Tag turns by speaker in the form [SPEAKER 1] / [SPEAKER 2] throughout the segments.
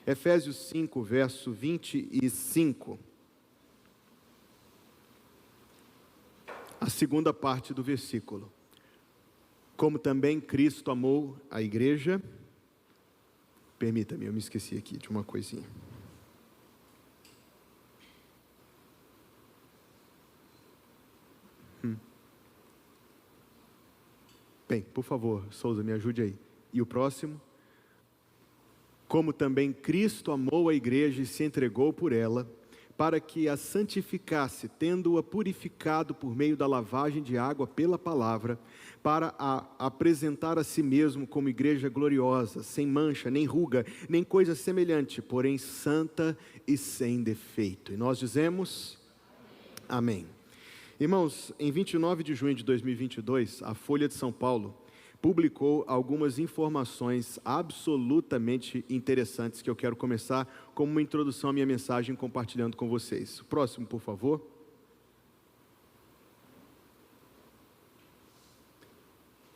[SPEAKER 1] Efésios 5, verso 25. A segunda parte do versículo. Como também Cristo amou a igreja. Permita-me, eu me esqueci aqui de uma coisinha. Bem, por favor, Souza, me ajude aí. E o próximo? Como também Cristo amou a igreja e se entregou por ela, para que a santificasse, tendo-a purificado por meio da lavagem de água pela palavra, para a apresentar a si mesmo como igreja gloriosa, sem mancha, nem ruga, nem coisa semelhante, porém santa e sem defeito. E nós dizemos, amém. Irmãos, em 29 de junho de 2022, a Folha de São Paulo publicou algumas informações absolutamente interessantes que eu quero começar como uma introdução à minha mensagem compartilhando com vocês. O próximo, por favor.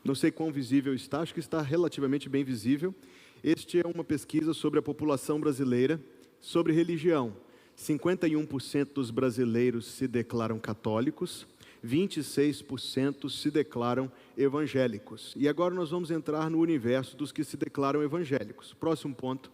[SPEAKER 1] Não sei quão visível está, acho que está relativamente bem visível. Este é uma pesquisa sobre a população brasileira, sobre religião. 51% dos brasileiros se declaram católicos, 26% se declaram evangélicos. E agora nós vamos entrar no universo dos que se declaram evangélicos. Próximo ponto,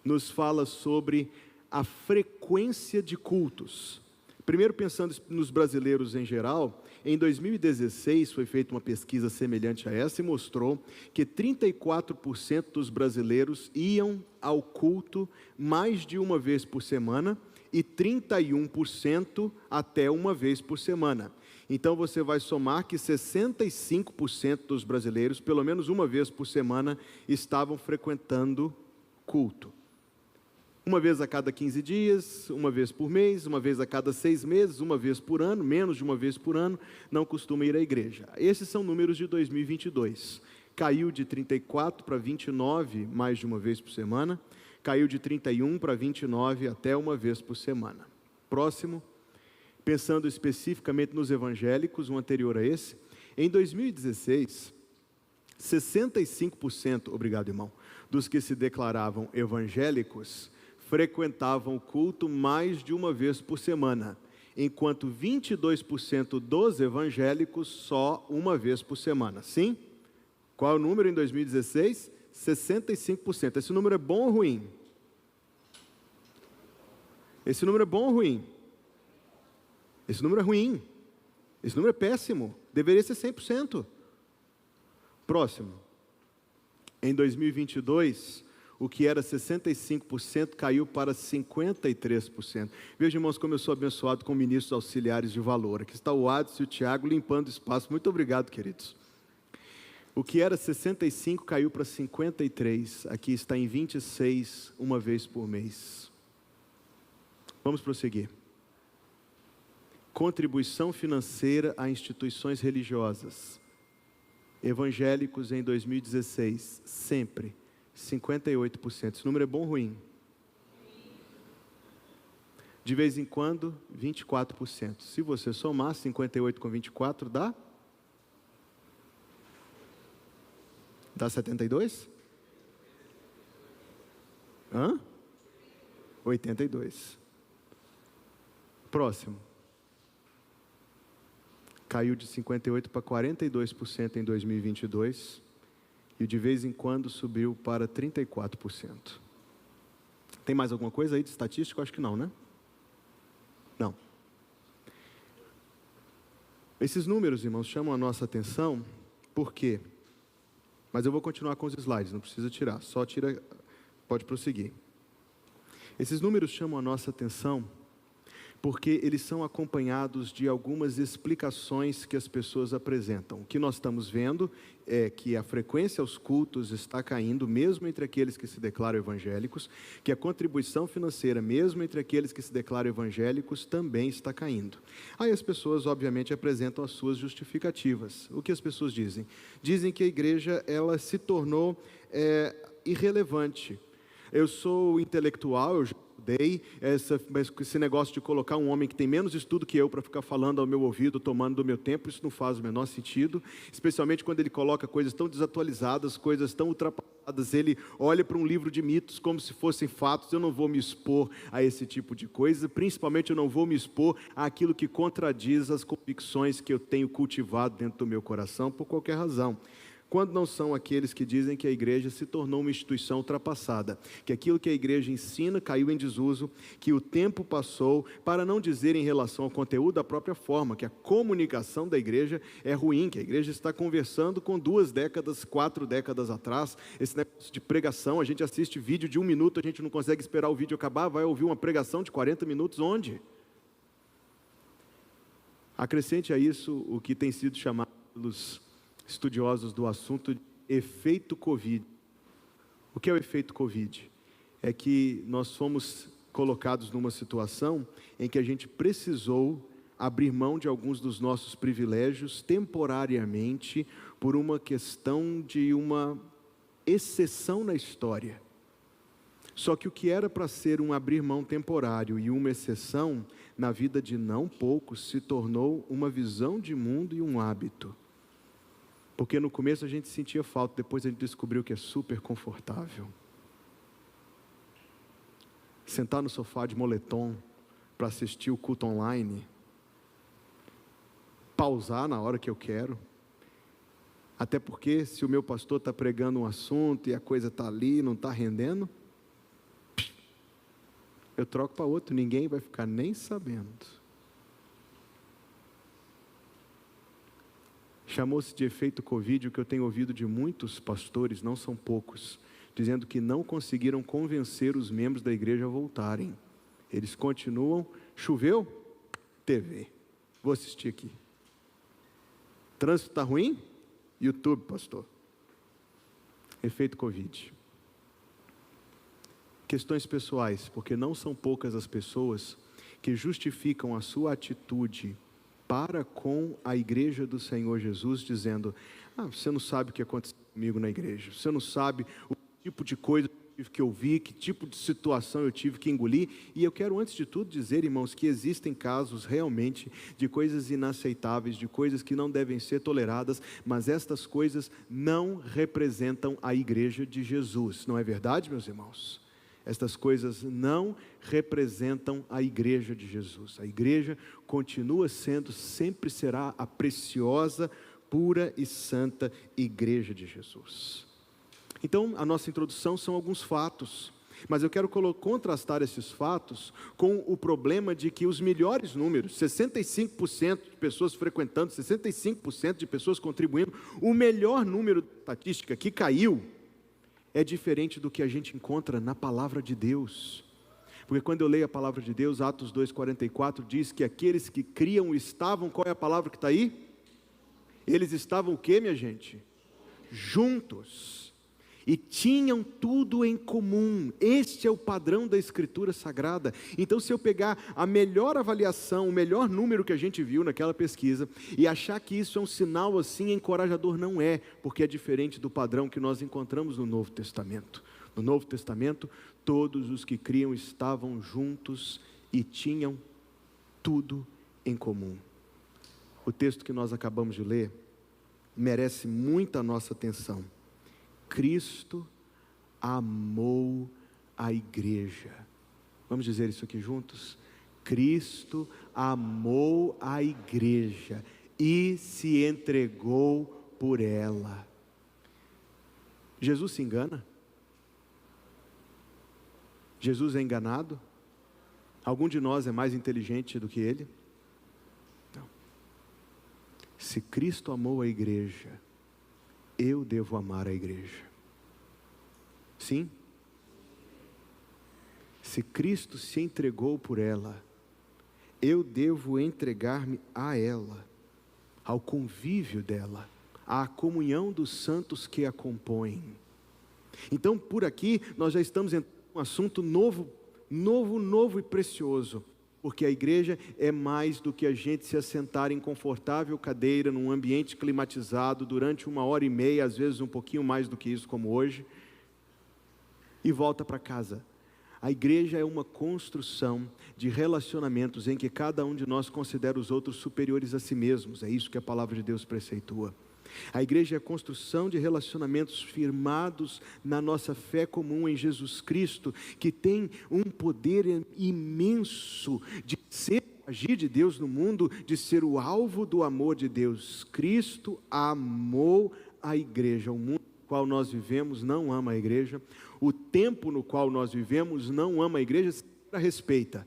[SPEAKER 1] nos fala sobre a frequência de cultos. Primeiro, pensando nos brasileiros em geral, em 2016 foi feita uma pesquisa semelhante a essa e mostrou que 34% dos brasileiros iam ao culto mais de uma vez por semana e 31% até uma vez por semana. Então você vai somar que 65% dos brasileiros, pelo menos uma vez por semana, estavam frequentando culto. Uma vez a cada 15 dias, uma vez por mês, uma vez a cada 6 meses, uma vez por ano, menos de uma vez por ano, não costuma ir à igreja. Esses são números de 2022. Caiu de 34 para 29, mais de uma vez por semana. Caiu de 31 para 29, até uma vez por semana. Próximo, pensando especificamente nos evangélicos, um anterior a esse. Em 2016, 65%, obrigado irmão, dos que se declaravam evangélicos frequentavam o culto mais de uma vez por semana, enquanto 22% dos evangélicos só uma vez por semana. Sim? Qual é o número em 2016? 65%. Esse número é bom ou ruim? Esse número é bom ou ruim? Esse número é ruim. Esse número é péssimo. Deveria ser 100%. Próximo. Em 2022, o que era 65% caiu para 53%. Veja, irmãos, como eu sou abençoado com ministros auxiliares de valor. Aqui está o Adson e o Tiago limpando o espaço. Muito obrigado, queridos. O que era 65 caiu para 53. Aqui está em 26, uma vez por mês. Vamos prosseguir. Contribuição financeira a instituições religiosas. Evangélicos em 2016, sempre 58%. Esse número é bom ou ruim? De vez em quando, 24%. Se você somar 58 com 24, dá? Dá 72? Hã? 82. Próximo. Caiu de 58% para 42% em 2022. E de vez em quando subiu para 34%. Tem mais alguma coisa aí de estatística? Acho que não, né? Não. Esses números, irmãos, chamam a nossa atenção. Por quê? Mas eu vou continuar com os slides, não precisa tirar. Só tira, pode prosseguir. Esses números chamam a nossa atenção porque eles são acompanhados de algumas explicações que as pessoas apresentam. O que nós estamos vendo é que a frequência aos cultos está caindo, mesmo entre aqueles que se declaram evangélicos, que a contribuição financeira, mesmo entre aqueles que se declaram evangélicos, também está caindo. Aí as pessoas, obviamente, apresentam as suas justificativas. O que as pessoas dizem? Dizem que a igreja, ela se tornou irrelevante. Eu sou intelectual, eu já estudei, esse negócio de colocar um homem que tem menos estudo que eu para ficar falando ao meu ouvido, tomando do meu tempo, isso não faz o menor sentido, especialmente quando ele coloca coisas tão desatualizadas, coisas tão ultrapassadas, ele olha para um livro de mitos como se fossem fatos. Eu não vou me expor a esse tipo de coisa, principalmente eu não vou me expor àquilo que contradiz as convicções que eu tenho cultivado dentro do meu coração, por qualquer razão. Quando não são aqueles que dizem que a igreja se tornou uma instituição ultrapassada, que aquilo que a igreja ensina caiu em desuso, que o tempo passou, para não dizer em relação ao conteúdo da própria forma, que a comunicação da igreja é ruim, que a igreja está conversando com 2 décadas, 4 décadas atrás, esse negócio de pregação, a gente assiste vídeo de 1 minuto, a gente não consegue esperar o vídeo acabar, vai ouvir uma pregação de 40 minutos, onde? Acrescente a isso o que tem sido chamado pelos estudiosos do assunto de efeito Covid. O que é o efeito Covid? É que nós fomos colocados numa situação em que a gente precisou abrir mão de alguns dos nossos privilégios temporariamente por uma questão de uma exceção na história. Só que o que era para ser um abrir mão temporário e uma exceção, na vida de não poucos, se tornou uma visão de mundo e um hábito. Porque no começo a gente sentia falta, depois a gente descobriu que é super confortável. Sentar no sofá de moletom para assistir o culto online, pausar na hora que eu quero, até porque se o meu pastor está pregando um assunto e a coisa está ali, não está rendendo, eu troco para outro, ninguém vai ficar nem sabendo. Chamou-se de efeito Covid, o que eu tenho ouvido de muitos pastores, não são poucos, dizendo que não conseguiram convencer os membros da igreja a voltarem. Eles continuam, choveu? TV, vou assistir aqui. Trânsito está ruim? YouTube, pastor. Efeito Covid. Questões pessoais, porque não são poucas as pessoas que justificam a sua atitude para com a igreja do Senhor Jesus, dizendo: você não sabe o que aconteceu comigo na igreja, você não sabe o tipo de coisa que eu vi, que tipo de situação eu tive que engolir. E eu quero antes de tudo dizer, irmãos, que existem casos realmente de coisas inaceitáveis, de coisas que não devem ser toleradas, mas estas coisas não representam a igreja de Jesus, não é verdade, meus irmãos? Estas coisas não representam a igreja de Jesus. A igreja continua sendo, sempre será a preciosa, pura e santa igreja de Jesus. Então, a nossa introdução são alguns fatos, mas eu quero contrastar esses fatos com o problema de que os melhores números, 65% de pessoas frequentando, 65% de pessoas contribuindo, o melhor número de estatística que caiu, é diferente do que a gente encontra na palavra de Deus. Porque quando eu leio a palavra de Deus, Atos 2,44 diz que aqueles que criam estavam, qual é a palavra que está aí? Eles estavam o quê, minha gente? Juntos. E tinham tudo em comum. Este é o padrão da Escritura Sagrada. Então, se eu pegar a melhor avaliação, o melhor número que a gente viu naquela pesquisa, e achar que isso é um sinal assim encorajador, não é, porque é diferente do padrão que nós encontramos no Novo Testamento. No Novo Testamento, todos os que criam estavam juntos e tinham tudo em comum. O texto que nós acabamos de ler merece muita nossa atenção. Cristo amou a igreja. Vamos dizer isso aqui juntos? Cristo amou a igreja e se entregou por ela. Jesus se engana? Jesus é enganado? Algum de nós é mais inteligente do que ele? Não. Se Cristo amou a igreja, eu devo amar a igreja. Sim? Se Cristo se entregou por ela, eu devo entregar-me a ela, ao convívio dela, à comunhão dos santos que a compõem. Então, por aqui, nós já estamos entrando em um assunto novo e precioso. Porque a igreja é mais do que a gente se assentar em confortável cadeira, num ambiente climatizado, durante 1h30, às vezes um pouquinho mais do que isso, como hoje, e volta para casa. A igreja é uma construção de relacionamentos em que cada um de nós considera os outros superiores a si mesmos. É isso que a palavra de Deus preceitua. A igreja é a construção de relacionamentos firmados na nossa fé comum em Jesus Cristo, que tem um poder imenso de ser o agir de Deus no mundo, de ser o alvo do amor de Deus. Cristo amou a igreja. O mundo no qual nós vivemos não ama a igreja. O tempo no qual nós vivemos não ama a igreja, se a respeita.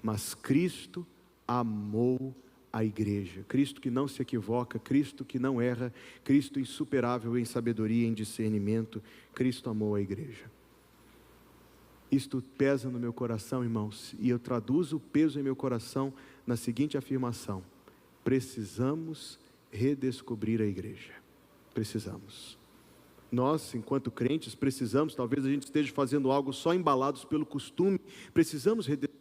[SPEAKER 1] Mas Cristo amou a igreja. Cristo que não se equivoca, Cristo que não erra, Cristo insuperável em sabedoria e em discernimento. Cristo amou a igreja. Isto pesa no meu coração, irmãos, e eu traduzo o peso em meu coração na seguinte afirmação: precisamos redescobrir a igreja. Precisamos. Nós, enquanto crentes, precisamos, talvez a gente esteja fazendo algo só embalados pelo costume, precisamos redescobrir.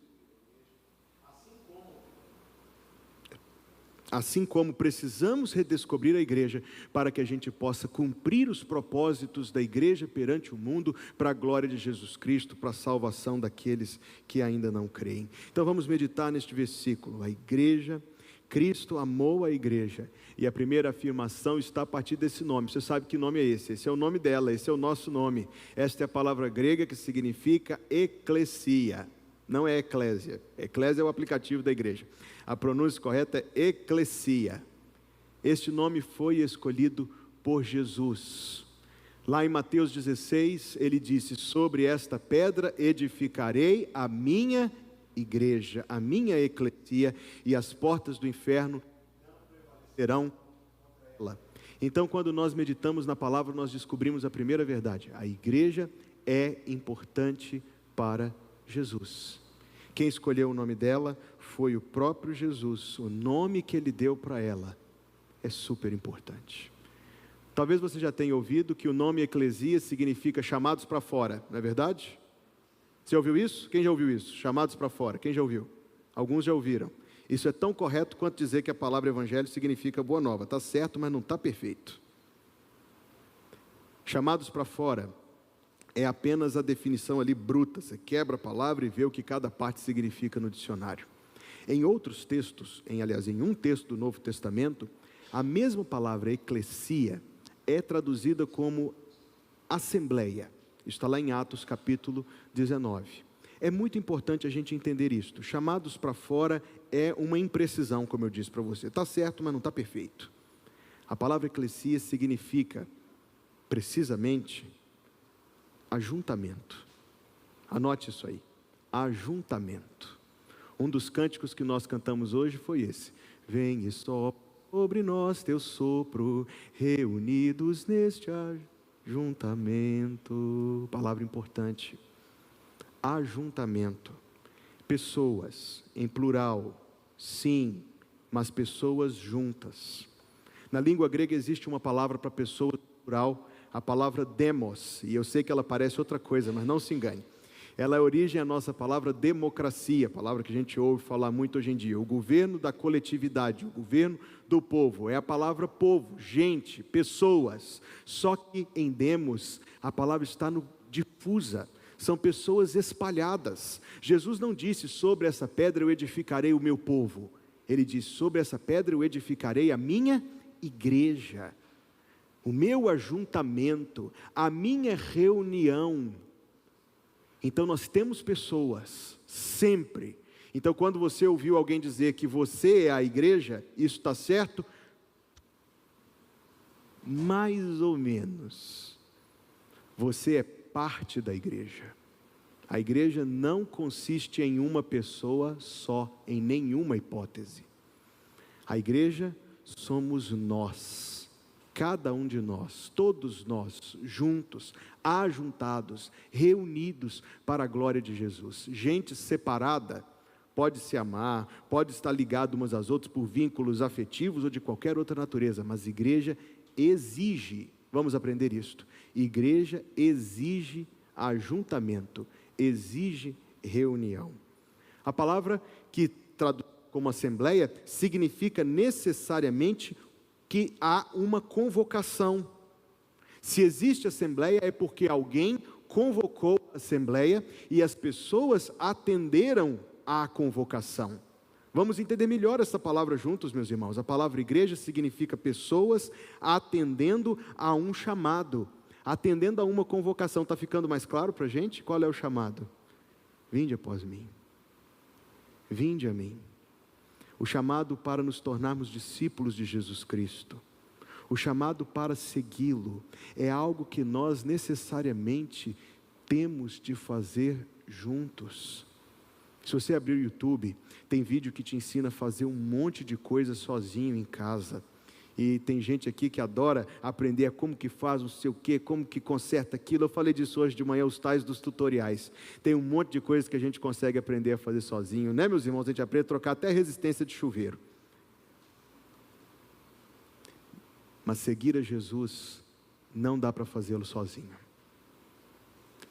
[SPEAKER 1] Assim como precisamos redescobrir a igreja para que a gente possa cumprir os propósitos da igreja perante o mundo, para a glória de Jesus Cristo, para a salvação daqueles que ainda não creem. Então vamos meditar neste versículo. A igreja, Cristo amou a igreja, e a primeira afirmação está a partir desse nome. Você sabe que nome é esse? Esse é o nome dela, esse é o nosso nome. Esta é a palavra grega que significa eclesia. Não é eclésia. Eclésia é o aplicativo da igreja. A pronúncia correta é eclesia. Este nome foi escolhido por Jesus. Lá em Mateus 16, ele disse: sobre esta pedra edificarei a minha igreja, a minha eclesia, e as portas do inferno serão ela. Então, quando nós meditamos na palavra, nós descobrimos a primeira verdade: a igreja é importante para Jesus. Quem escolheu o nome dela foi o próprio Jesus. O nome que ele deu para ela é super importante. Talvez você já tenha ouvido que o nome eclesia significa chamados para fora, não é verdade? Você ouviu isso? Quem já ouviu isso? Chamados para fora, quem já ouviu? Alguns já ouviram. Isso é tão correto quanto dizer que a palavra evangelho significa boa nova. Está certo, mas não está perfeito. Chamados para fora é apenas a definição ali bruta. Você quebra a palavra e vê o que cada parte significa no dicionário. Em outros textos, em um texto do Novo Testamento, a mesma palavra eclesia é traduzida como assembleia. Está lá em Atos capítulo 19. É muito importante a gente entender isto. Chamados para fora é uma imprecisão, como eu disse para você. Está certo, mas não está perfeito. A palavra eclesia significa, precisamente, ajuntamento. Anote isso aí. Ajuntamento. Um dos cânticos que nós cantamos hoje foi esse: vem e sopra sobre nós teu sopro, reunidos neste ajuntamento. Palavra importante. Ajuntamento. Pessoas, em plural, sim, mas pessoas juntas. Na língua grega existe uma palavra para pessoa plural, a palavra demos, e eu sei que ela parece outra coisa, mas não se engane. Ela é a origem à nossa palavra democracia, palavra que a gente ouve falar muito hoje em dia. O governo da coletividade, o governo do povo. É a palavra povo, gente, pessoas. Só que em demos, a palavra está no difusa. São pessoas espalhadas. Jesus não disse: sobre essa pedra eu edificarei o meu povo. Ele disse: sobre essa pedra eu edificarei a minha igreja, o meu ajuntamento, a minha reunião. Então nós temos pessoas, sempre. Então quando você ouviu alguém dizer que você é a igreja, isso está certo? Mais ou menos. Você é parte da igreja. A igreja não consiste em uma pessoa só, em nenhuma hipótese. A igreja somos nós. Cada um de nós, todos nós, juntos, ajuntados, reunidos para a glória de Jesus. Gente separada pode se amar, pode estar ligado umas às outras por vínculos afetivos ou de qualquer outra natureza, mas igreja exige, vamos aprender isto, igreja exige ajuntamento, exige reunião. A palavra que traduz como assembleia significa necessariamente que há uma convocação. Se existe assembleia é porque alguém convocou a assembleia e as pessoas atenderam à convocação. Vamos entender melhor essa palavra juntos, meus irmãos. A palavra igreja significa pessoas atendendo a um chamado, atendendo a uma convocação. Está ficando mais claro para a gente? Qual é o chamado? Vinde após mim. Vinde a mim. O chamado para nos tornarmos discípulos de Jesus Cristo. O chamado para segui-lo é algo que nós necessariamente temos de fazer juntos. Se você abrir o YouTube, tem vídeo que te ensina a fazer um monte de coisa sozinho em casa. E tem gente aqui que adora aprender a como que faz não sei o quê, como que conserta aquilo. Eu falei disso hoje de manhã, os tais dos tutoriais. Tem um monte de coisas que a gente consegue aprender a fazer sozinho, né, meus irmãos? A gente aprende a trocar até resistência de chuveiro. Mas seguir a Jesus não dá para fazê-lo sozinho.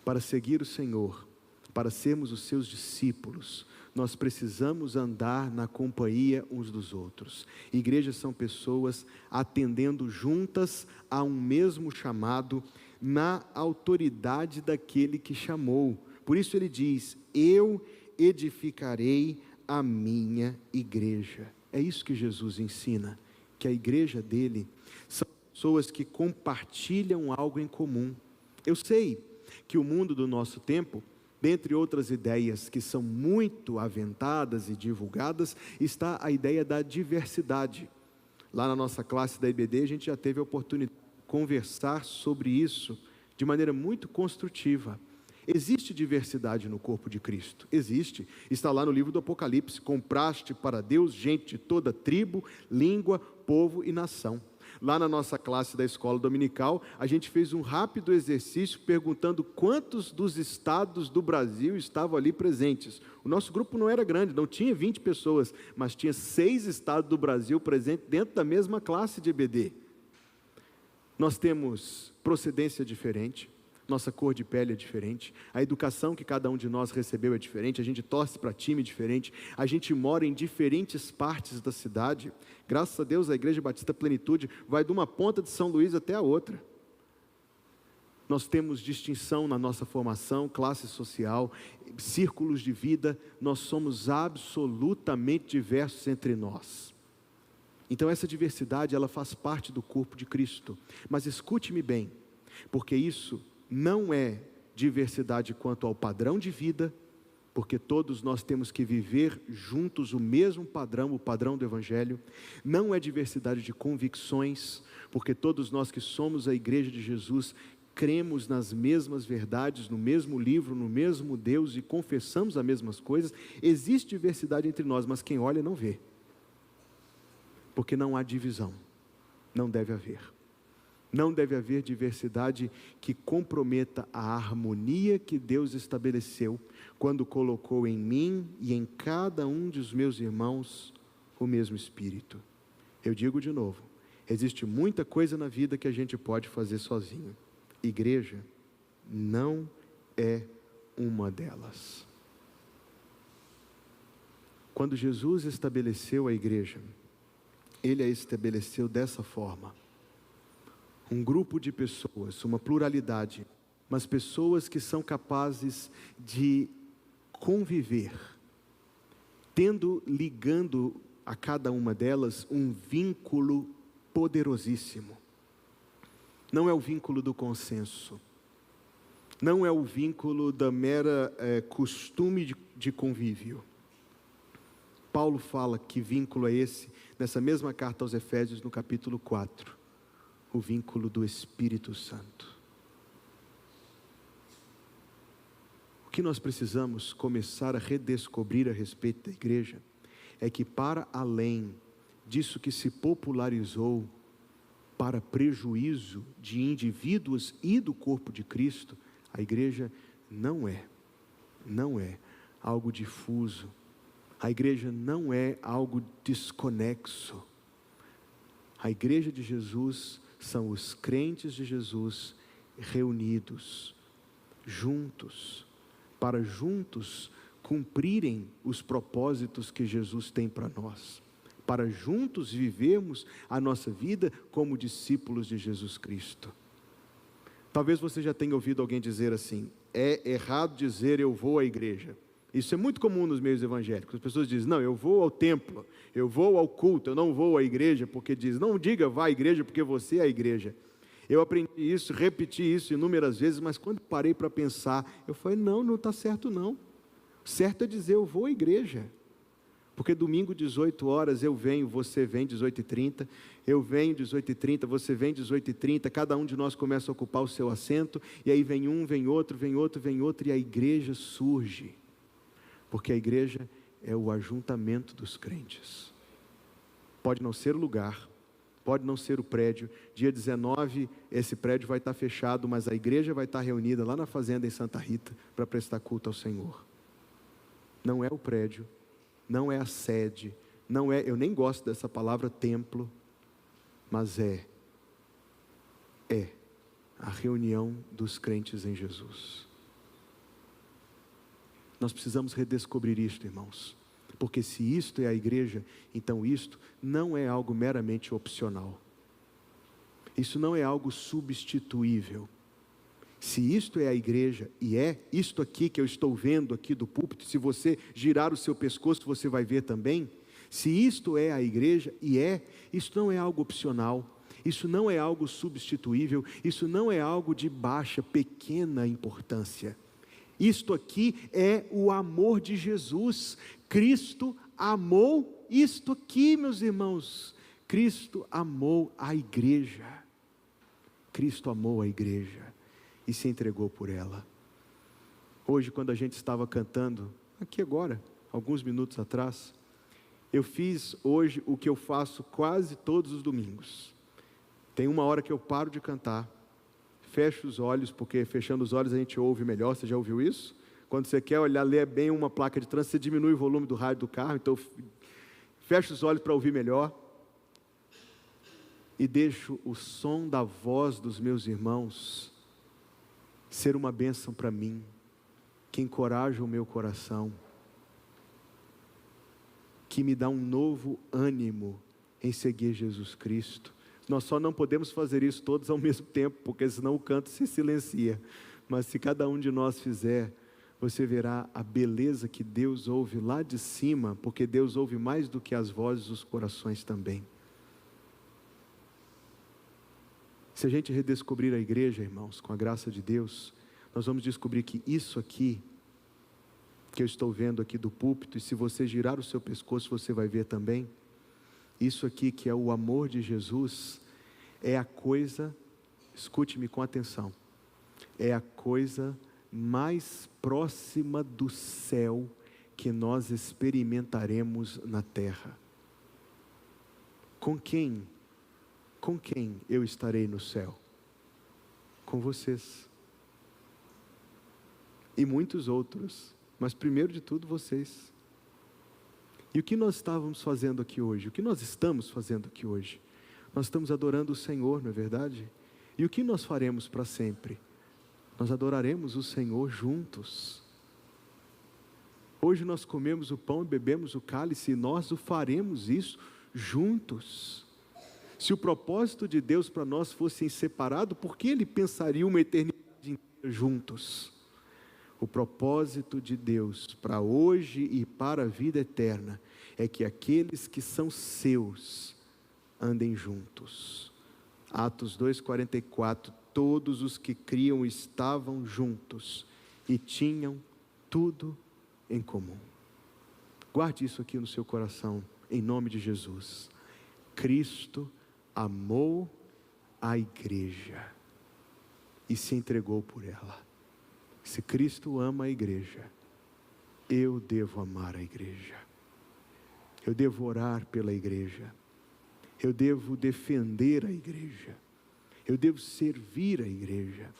[SPEAKER 1] Para seguir o Senhor, para sermos os seus discípulos, nós precisamos andar na companhia uns dos outros. Igrejas são pessoas atendendo juntas a um mesmo chamado, na autoridade daquele que chamou. Por isso ele diz: eu edificarei a minha igreja. É isso que Jesus ensina, que a igreja dele são pessoas que compartilham algo em comum. Eu sei que o mundo do nosso tempo, dentre outras ideias que são muito aventadas e divulgadas, está a ideia da diversidade. Lá na nossa classe da IBD, a gente já teve a oportunidade de conversar sobre isso de maneira muito construtiva. Existe diversidade no corpo de Cristo? Existe. Está lá no livro do Apocalipse: compraste para Deus gente de toda tribo, língua, povo e nação. Lá na nossa classe da escola dominical, a gente fez um rápido exercício perguntando quantos dos estados do Brasil estavam ali presentes. O nosso grupo não era grande, não tinha 20 pessoas, mas tinha 6 estados do Brasil presentes dentro da mesma classe de EBD. Nós temos procedência diferente, nossa cor de pele é diferente, a educação que cada um de nós recebeu é diferente, a gente torce para time diferente, a gente mora em diferentes partes da cidade. Graças a Deus a Igreja Batista Plenitude vai de uma ponta de São Luís até a outra. Nós temos distinção na nossa formação, classe social, círculos de vida, nós somos absolutamente diversos entre nós. Então essa diversidade, ela faz parte do corpo de Cristo. Mas escute-me bem, porque isso não é diversidade quanto ao padrão de vida, porque todos nós temos que viver juntos o mesmo padrão, o padrão do Evangelho. Não é diversidade de convicções, porque todos nós que somos a Igreja de Jesus, cremos nas mesmas verdades, no mesmo livro, no mesmo Deus e confessamos as mesmas coisas. Existe diversidade entre nós, mas quem olha não vê, porque não há divisão, não deve haver. Não deve haver diversidade que comprometa a harmonia que Deus estabeleceu quando colocou em mim e em cada um dos meus irmãos o mesmo Espírito. Eu digo de novo, existe muita coisa na vida que a gente pode fazer sozinho. Igreja não é uma delas. Quando Jesus estabeleceu a igreja, Ele a estabeleceu dessa forma. Um grupo de pessoas, uma pluralidade, mas pessoas que são capazes de conviver, ligando a cada uma delas um vínculo poderosíssimo. Não é o vínculo do consenso, não é o vínculo da mera costume de convívio. Paulo fala que vínculo é esse, nessa mesma carta aos Efésios, no capítulo 4. O vínculo do Espírito Santo. O que nós precisamos começar a redescobrir a respeito da igreja é que, para além disso que se popularizou para prejuízo de indivíduos e do corpo de Cristo, a igreja não é algo difuso, a igreja não é algo desconexo. A igreja de Jesus são os crentes de Jesus reunidos, juntos, para juntos cumprirem os propósitos que Jesus tem para nós, para juntos vivermos a nossa vida como discípulos de Jesus Cristo. Talvez você já tenha ouvido alguém dizer assim: é errado dizer eu vou à igreja. Isso é muito comum nos meios evangélicos. As pessoas dizem, não, eu vou ao templo, eu vou ao culto, eu não vou à igreja, porque diz, não diga vá à igreja, porque você é a igreja. Eu aprendi isso, repeti isso inúmeras vezes, mas quando parei para pensar, eu falei, não está certo não. Certo é dizer, eu vou à igreja. Porque domingo, 18 horas, eu venho, você vem, 18h30, eu venho, 18h30, você vem, 18h30, cada um de nós começa a ocupar o seu assento, e aí vem um, vem outro, vem outro, vem outro, e a igreja surge. Porque a igreja é o ajuntamento dos crentes. Pode não ser o lugar, pode não ser o prédio. Dia 19, esse prédio vai estar fechado, mas a igreja vai estar reunida lá na fazenda em Santa Rita, para prestar culto ao Senhor. Não é o prédio, não é a sede, não é, eu nem gosto dessa palavra templo, mas é a reunião dos crentes em Jesus. Nós precisamos redescobrir isto, irmãos, porque se isto é a igreja, então isto não é algo meramente opcional, isso não é algo substituível. Se isto é a igreja, e é isto aqui que eu estou vendo aqui do púlpito, se você girar o seu pescoço, você vai ver também. Se isto é a igreja, e isso não é algo opcional, isso não é algo substituível, isso não é algo de baixa, pequena importância. Isto aqui é o amor de Jesus. Cristo amou isto aqui, meus irmãos. Cristo amou a igreja. Cristo amou a igreja e se entregou por ela. Hoje, quando a gente estava cantando, aqui agora, alguns minutos atrás, eu fiz hoje o que eu faço quase todos os domingos. Tem uma hora que eu paro de cantar, fecho os olhos, porque fechando os olhos a gente ouve melhor. Você já ouviu isso? Quando você quer olhar, ler bem uma placa de trânsito, você diminui o volume do rádio do carro, então fecho os olhos para ouvir melhor, e deixo o som da voz dos meus irmãos ser uma bênção para mim, que encoraja o meu coração, que me dá um novo ânimo em seguir Jesus Cristo. Nós só não podemos fazer isso todos ao mesmo tempo, porque senão o canto se silencia. Mas se cada um de nós fizer, você verá a beleza que Deus ouve lá de cima, porque Deus ouve mais do que as vozes dos corações também. Se a gente redescobrir a igreja, irmãos, com a graça de Deus, nós vamos descobrir que isso aqui, que eu estou vendo aqui do púlpito, e se você girar o seu pescoço, você vai ver também, isso aqui que é o amor de Jesus, é a coisa, escute-me com atenção, é a coisa mais próxima do céu que nós experimentaremos na terra. Com quem eu estarei no céu? Com vocês. E muitos outros, mas primeiro de tudo vocês. E o que nós estávamos fazendo aqui hoje? O que nós estamos fazendo aqui hoje? Nós estamos adorando o Senhor, não é verdade? E o que nós faremos para sempre? Nós adoraremos o Senhor juntos. Hoje nós comemos o pão e bebemos o cálice, e nós o faremos isso juntos. Se o propósito de Deus para nós fosse separado, por que Ele pensaria uma eternidade inteira juntos? O propósito de Deus para hoje e para a vida eterna é que aqueles que são seus andem juntos. Atos 2:44, todos os que criam estavam juntos e tinham tudo em comum. Guarde isso aqui no seu coração, em nome de Jesus. Cristo amou a igreja e se entregou por ela. Se Cristo ama a igreja, eu devo amar a igreja, eu devo orar pela igreja, eu devo defender a igreja, eu devo servir a igreja,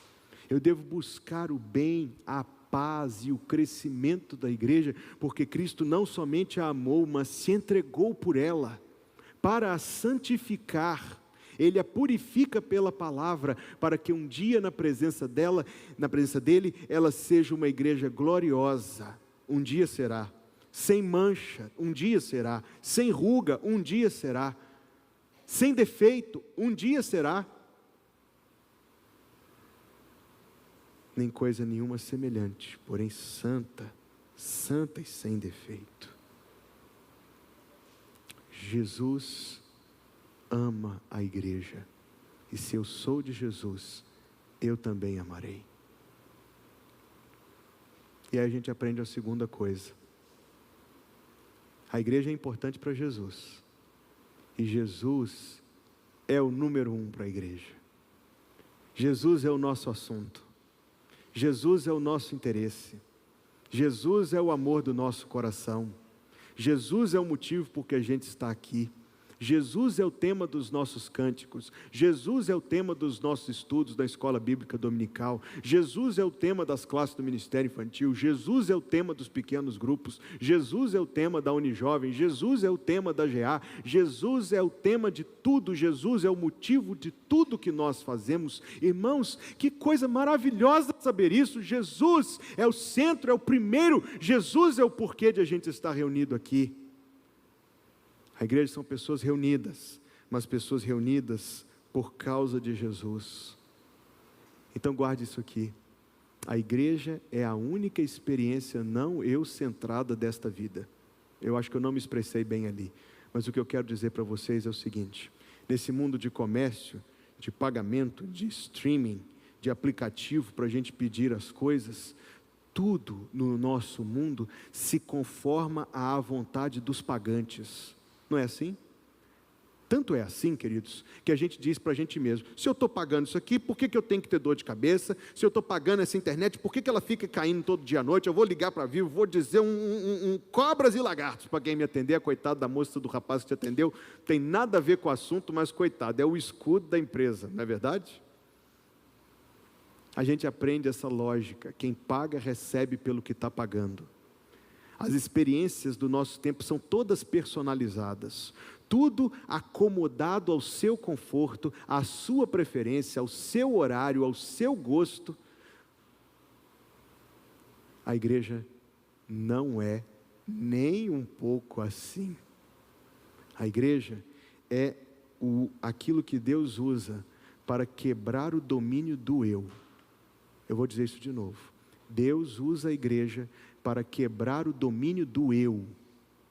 [SPEAKER 1] eu devo buscar o bem, a paz e o crescimento da igreja, porque Cristo não somente a amou, mas se entregou por ela, para a santificar. Ele a purifica pela palavra, para que um dia na presença dele, ela seja uma igreja gloriosa. Um dia será, sem mancha, um dia será, sem ruga, um dia será, sem defeito, um dia será. Nem coisa nenhuma semelhante, porém santa, santa e sem defeito. Jesus ama a igreja. E se eu sou de Jesus, eu também amarei. E aí a gente aprende a segunda coisa. A igreja é importante para Jesus. E Jesus é o número 1 para a igreja. Jesus é o nosso assunto. Jesus é o nosso interesse. Jesus é o amor do nosso coração. Jesus é o motivo por que a gente está aqui. Jesus é o tema dos nossos cânticos. Jesus é o tema dos nossos estudos da escola bíblica dominical. Jesus é o tema das classes do ministério infantil. Jesus é o tema dos pequenos grupos. Jesus é o tema da Unijovem. Jesus é o tema da GA. Jesus é o tema de tudo. Jesus é o motivo de tudo que nós fazemos. Irmãos, que coisa maravilhosa saber isso. Jesus é o centro, é o primeiro. Jesus é o porquê de a gente estar reunido aqui. A igreja são pessoas reunidas, mas pessoas reunidas por causa de Jesus. Então guarde isso aqui. A igreja é a única experiência não eu-centrada desta vida. Eu acho que eu não me expressei bem ali, mas o que eu quero dizer para vocês é o seguinte: nesse mundo de comércio, de pagamento, de streaming, de aplicativo para a gente pedir as coisas, tudo no nosso mundo se conforma à vontade dos pagantes. Não é assim? Tanto é assim, queridos, que a gente diz para a gente mesmo: se eu estou pagando isso aqui, por que eu tenho que ter dor de cabeça? Se eu estou pagando essa internet, por que ela fica caindo todo dia à noite? Eu vou ligar para a Vivo, vou dizer cobras e lagartos para quem me atender. A coitada da moça, do rapaz que te atendeu, tem nada a ver com o assunto, mas coitado, é o escudo da empresa, não é verdade? A gente aprende essa lógica: quem paga recebe pelo que está pagando. As experiências do nosso tempo são todas personalizadas, tudo acomodado ao seu conforto, à sua preferência, ao seu horário, ao seu gosto. A igreja não é nem um pouco assim. A igreja é aquilo que Deus usa para quebrar o domínio do eu. Eu vou dizer isso de novo. Deus usa a igreja para quebrar o domínio do eu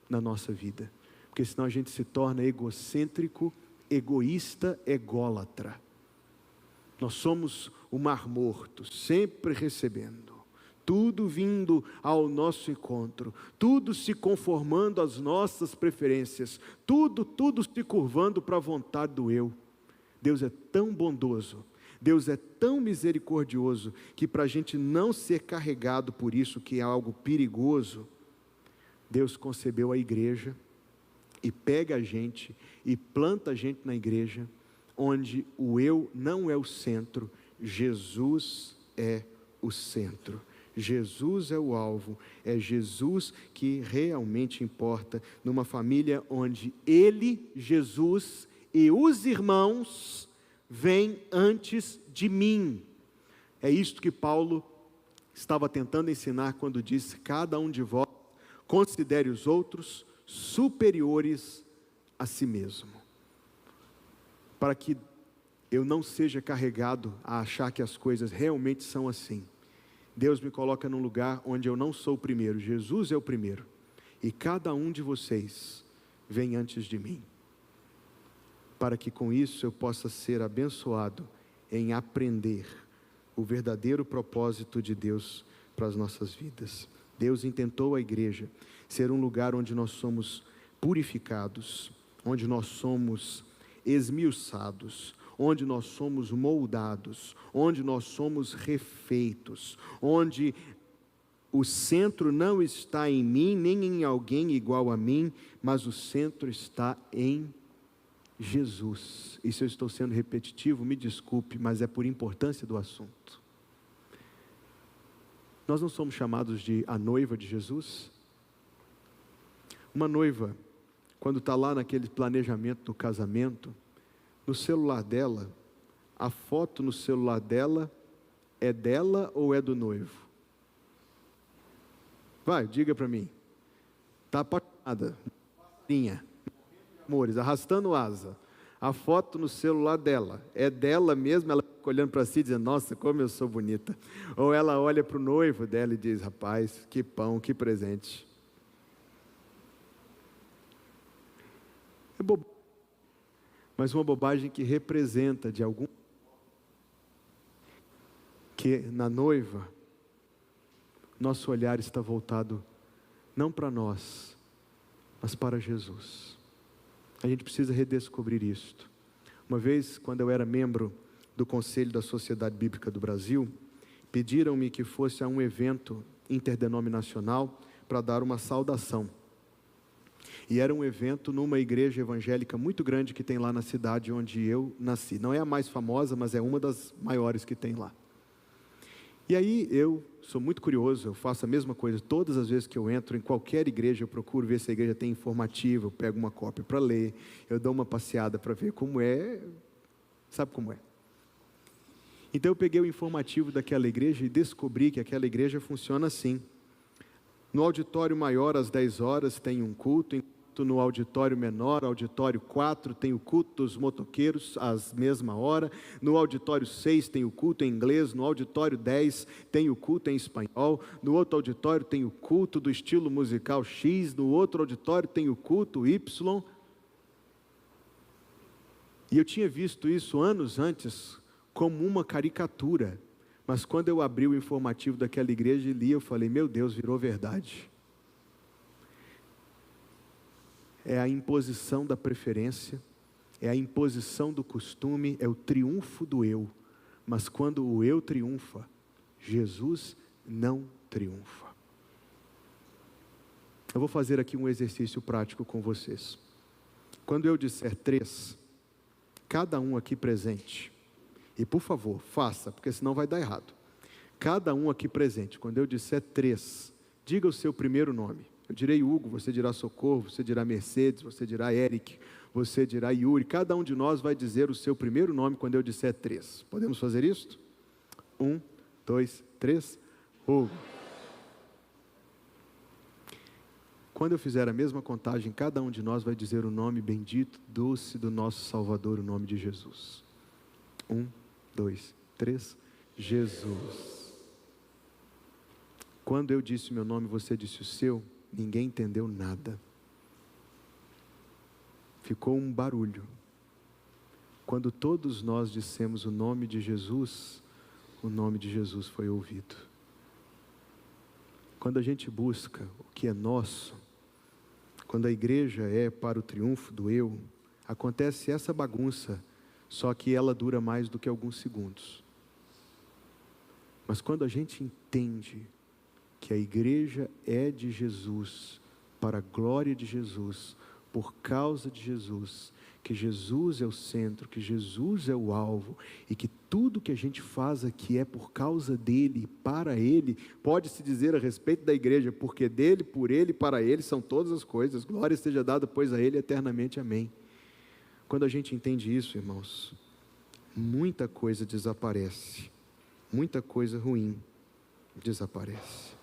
[SPEAKER 1] na nossa vida, porque senão a gente se torna egocêntrico, egoísta, ególatra. Nós somos o mar morto, sempre recebendo, tudo vindo ao nosso encontro, tudo se conformando às nossas preferências, tudo se curvando para a vontade do eu. Deus é tão bondoso, Deus é tão misericordioso, que para a gente não ser carregado por isso, que é algo perigoso, Deus concebeu a igreja, e pega a gente, e planta a gente na igreja, onde o eu não é o centro, Jesus é o centro. Jesus é o alvo, é Jesus que realmente importa, numa família onde Ele, Jesus, e os irmãos vem antes de mim. É isto que Paulo estava tentando ensinar quando disse: cada um de vós considere os outros superiores a si mesmo, para que eu não seja carregado a achar que as coisas realmente são assim. Deus me coloca num lugar onde eu não sou o primeiro, Jesus é o primeiro, e cada um de vocês vem antes de mim, para que com isso eu possa ser abençoado em aprender o verdadeiro propósito de Deus para as nossas vidas. Deus intentou a igreja ser um lugar onde nós somos purificados, onde nós somos esmiuçados, onde nós somos moldados, onde nós somos refeitos, onde o centro não está em mim, nem em alguém igual a mim, mas o centro está em Jesus. E se eu estou sendo repetitivo, me desculpe, mas é por importância do assunto. Nós não somos chamados de a noiva de Jesus? Uma noiva, quando está lá naquele planejamento do casamento, no celular dela, a foto no celular dela é dela ou é do noivo? Vai, diga para mim. Está apaixonada, amores, arrastando asa. A foto no celular dela é dela mesma, ela fica olhando para si dizendo, nossa, como eu sou bonita. Ou ela olha para o noivo dela e diz, rapaz, que pão, que presente. É bobagem, mas uma bobagem que representa de algum que na noiva nosso olhar está voltado não para nós, mas para Jesus. A gente precisa redescobrir isto. Uma vez, quando eu era membro do Conselho da Sociedade Bíblica do Brasil, pediram-me que fosse a um evento interdenominacional para dar uma saudação. E era um evento numa igreja evangélica muito grande que tem lá na cidade onde eu nasci. Não é a mais famosa, mas é uma das maiores que tem lá. E aí eu sou muito curioso, eu faço a mesma coisa, todas as vezes que eu entro em qualquer igreja, eu procuro ver se a igreja tem informativo, eu pego uma cópia para ler, eu dou uma passeada para ver como é, sabe como é. Então eu peguei o informativo daquela igreja e descobri que aquela igreja funciona assim. No auditório maior, às 10 horas, tem um culto, enquanto no auditório menor, auditório 4, tem o culto dos motoqueiros, às mesma hora. No auditório 6 tem o culto em inglês, no auditório 10 tem o culto em espanhol, no outro auditório tem o culto do estilo musical X, no outro auditório tem o culto Y. E eu tinha visto isso anos antes, como uma caricatura. Mas quando eu abri o informativo daquela igreja e li, eu falei, meu Deus, virou verdade. É a imposição da preferência, é a imposição do costume, é o triunfo do eu. Mas quando o eu triunfa, Jesus não triunfa. Eu vou fazer aqui um exercício prático com vocês. Quando eu disser 3, cada um aqui presente, e por favor, faça, porque senão vai dar errado. Cada um aqui presente, quando eu disser 3, diga o seu primeiro nome. Eu direi Hugo, você dirá Socorro, você dirá Mercedes, você dirá Eric, você dirá Yuri. Cada um de nós vai dizer o seu primeiro nome quando eu disser 3. Podemos fazer isso? 1, 2, 3. Hugo. Quando eu fizer a mesma contagem, cada um de nós vai dizer o nome bendito, doce do nosso Salvador, o nome de Jesus. 1, 2, 3. Jesus. Quando eu disse o meu nome, você disse o seu, ninguém entendeu nada. Ficou um barulho. Quando todos nós dissemos o nome de Jesus, o nome de Jesus foi ouvido. Quando a gente busca o que é nosso, quando a igreja é para o triunfo do eu, acontece essa bagunça, só que ela dura mais do que alguns segundos. Mas quando a gente entende que a igreja é de Jesus, para a glória de Jesus, por causa de Jesus, que Jesus é o centro, que Jesus é o alvo, e que tudo que a gente faz aqui é por causa dele, para ele, pode-se dizer a respeito da igreja, porque dele, por ele, para ele, são todas as coisas, glória seja dada, pois, a ele eternamente, amém. Quando a gente entende isso, irmãos, muita coisa desaparece, muita coisa ruim desaparece.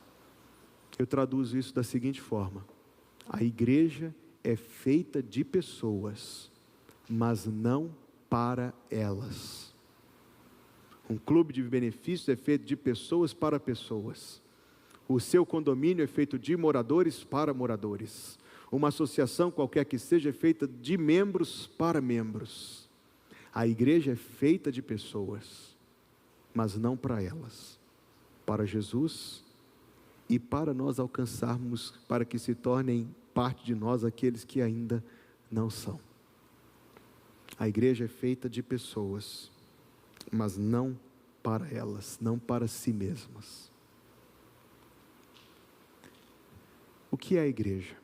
[SPEAKER 1] Eu traduzo isso da seguinte forma: a igreja é feita de pessoas, mas não para elas. Um clube de benefícios é feito de pessoas para pessoas. O seu condomínio é feito de moradores para moradores. Uma associação qualquer que seja é feita de membros para membros. A igreja é feita de pessoas, mas não para elas. Para Jesus e para nós alcançarmos, para que se tornem parte de nós aqueles que ainda não são. A igreja é feita de pessoas, mas não para elas, não para si mesmas. O que é a igreja?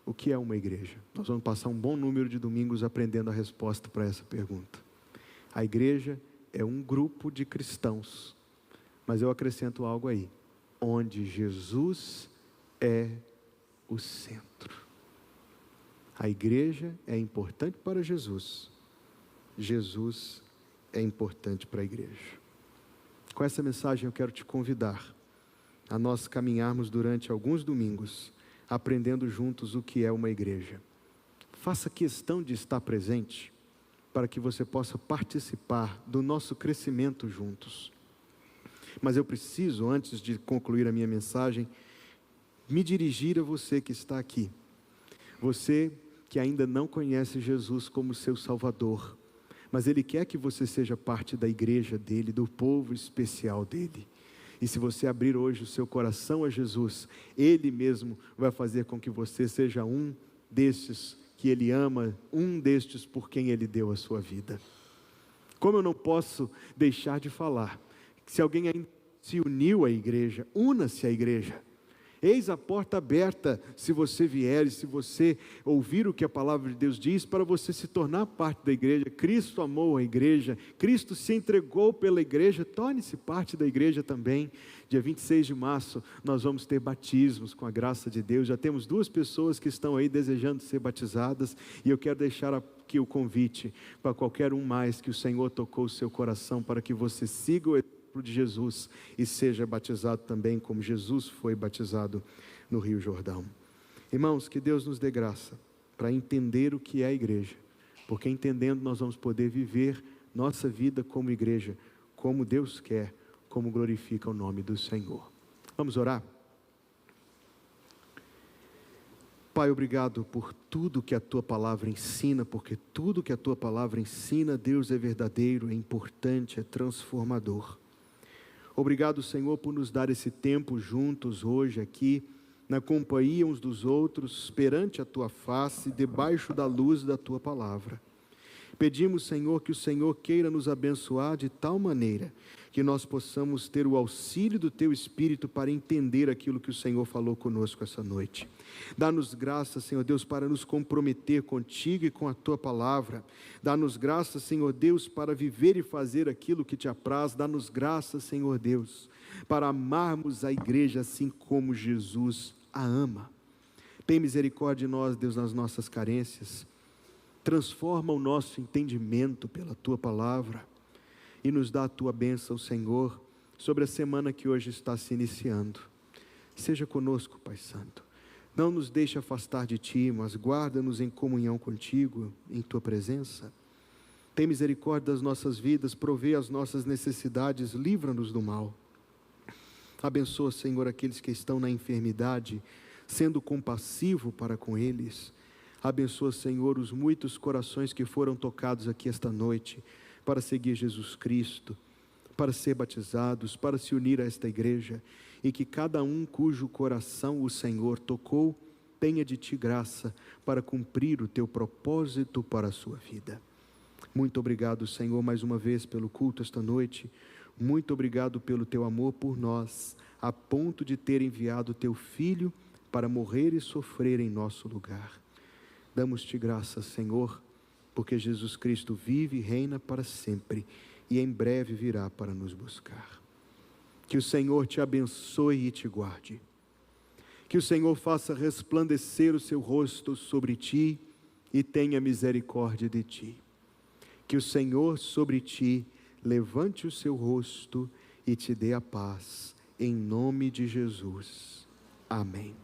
[SPEAKER 1] O que é uma igreja? Nós vamos passar um bom número de domingos aprendendo a resposta para essa pergunta. A igreja é um grupo de cristãos, mas eu acrescento algo aí, onde Jesus é o centro. A igreja é importante para Jesus, Jesus é importante para a igreja. Com essa mensagem eu quero te convidar a nós caminharmos durante alguns domingos, aprendendo juntos o que é uma igreja. Faça questão de estar presente, para que você possa participar do nosso crescimento juntos. Mas eu preciso, antes de concluir a minha mensagem, me dirigir a você que está aqui. Você que ainda não conhece Jesus como seu Salvador, mas Ele quer que você seja parte da igreja dEle, do povo especial dEle. E se você abrir hoje o seu coração a Jesus, Ele mesmo vai fazer com que você seja um destes que Ele ama, um destes por quem Ele deu a sua vida. Como eu não posso deixar de falar, se alguém ainda se uniu à igreja, una-se à igreja. Eis a porta aberta, se você vier e se você ouvir o que a palavra de Deus diz, para você se tornar parte da igreja. Cristo amou a igreja, Cristo se entregou pela igreja, torne-se parte da igreja também. Dia 26 de março, nós vamos ter batismos com a graça de Deus. Já temos 2 pessoas que estão aí desejando ser batizadas, e eu quero deixar aqui o convite para qualquer um mais que o Senhor tocou o seu coração, para que você siga o exemplo de Jesus e seja batizado também como Jesus foi batizado no Rio Jordão. Irmãos, que Deus nos dê graça para entender o que é a igreja, porque entendendo nós vamos poder viver nossa vida como igreja, como Deus quer, como glorifica o nome do Senhor. Vamos orar? Pai, obrigado por tudo que a Tua Palavra ensina, porque tudo que a Tua Palavra ensina, Deus, é verdadeiro, é importante, é transformador. Obrigado, Senhor, por nos dar esse tempo juntos hoje aqui, na companhia uns dos outros, perante a Tua face, debaixo da luz da Tua Palavra. Pedimos, Senhor, que o Senhor queira nos abençoar de tal maneira que nós possamos ter o auxílio do Teu Espírito para entender aquilo que o Senhor falou conosco essa noite. Dá-nos graça, Senhor Deus, para nos comprometer contigo e com a Tua Palavra. Dá-nos graça, Senhor Deus, para viver e fazer aquilo que Te apraz. Dá-nos graça, Senhor Deus, para amarmos a igreja assim como Jesus a ama. Tem misericórdia de nós, Deus, nas nossas carências. Transforma o nosso entendimento pela Tua Palavra e nos dá a Tua bênção, Senhor, sobre a semana que hoje está se iniciando. Seja conosco, Pai Santo. Não nos deixe afastar de Ti, mas guarda-nos em comunhão contigo, em Tua presença. Tem misericórdia das nossas vidas, provê as nossas necessidades, livra-nos do mal. Abençoa, Senhor, aqueles que estão na enfermidade, sendo compassivo para com eles. Abençoa, Senhor, os muitos corações que foram tocados aqui esta noite, para seguir Jesus Cristo, para ser batizados, para se unir a esta igreja, e que cada um cujo coração o Senhor tocou, tenha de Ti graça, para cumprir o Teu propósito para a sua vida. Muito obrigado, Senhor, mais uma vez pelo culto esta noite. Muito obrigado pelo Teu amor por nós, a ponto de ter enviado o Teu Filho para morrer e sofrer em nosso lugar. Damos-Te graças, Senhor, porque Jesus Cristo vive e reina para sempre, e em breve virá para nos buscar. Que o Senhor Te abençoe e Te guarde. Que o Senhor faça resplandecer o seu rosto sobre Ti, e tenha misericórdia de Ti. Que o Senhor sobre Ti levante o seu rosto, e Te dê a paz, em nome de Jesus. Amém.